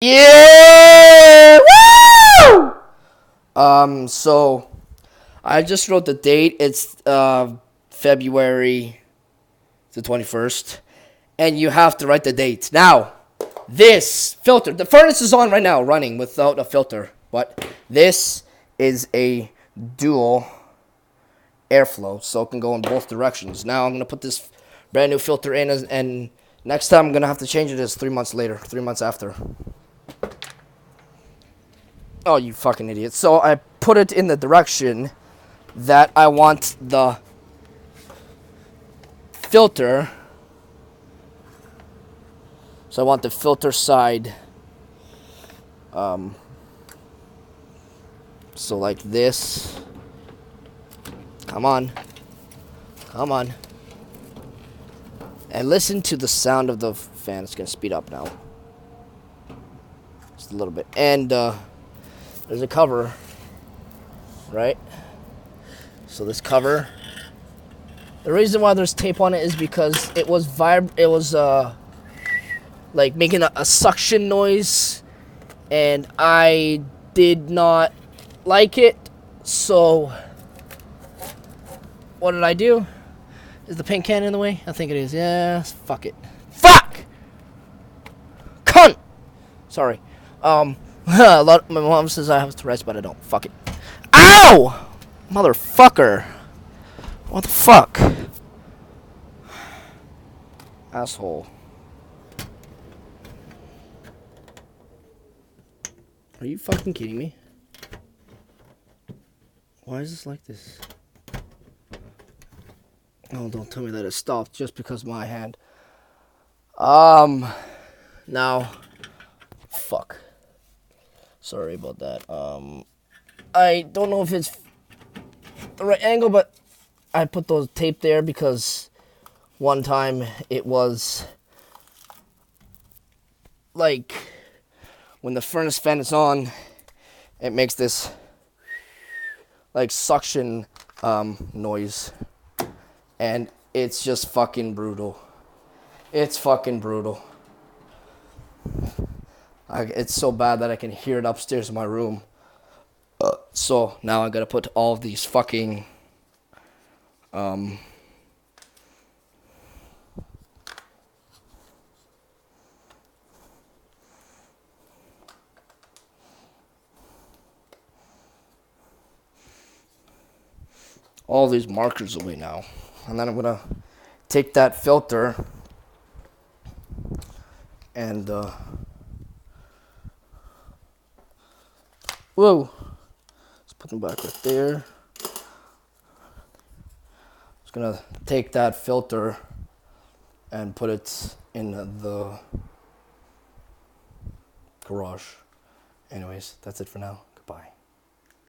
Yeah! Woo! So I just wrote the date. It's February the 21st. And you have to write the date. Now, this filter, the furnace is on right now, running without a filter. But this is a dual airflow, so it can go in both directions. Now I'm going to put this brand new filter in, and next time I'm going to have to change it is 3 months later, 3 months after. Oh, you fucking idiot. So I put it in the direction that I want the filter. So I want the filter side. So like this. Come on. Come on. And listen to the sound of the fan. It's going to speed up now. Just a little bit. And there's a cover, right? So this cover, the reason why there's tape on it is because it was like making a suction noise, and I did not like it. So what did I do? Is the paint can in the way? I think it is. Yeah, fuck it. Fuck! Cunt! Sorry. A lot. My mom says I have Tourette's, but I don't. Fuck it. Ow! Motherfucker. What the fuck? Asshole. Are you fucking kidding me? Why is this like this? Oh, don't tell me that it stopped just because of my hand. Now, fuck. Sorry about that. I don't know if it's the right angle, but I put those tape there because one time it was like when the furnace fan is on, it makes this like suction noise, and it's just fucking brutal. It's fucking brutal. It's so bad that I can hear it upstairs in my room. So now I gotta put all of these fucking all these markers away now, and then I'm gonna take that filter and whoa, let's put them back right there. Just gonna take that filter and put it in the garage. Anyways, that's it for now.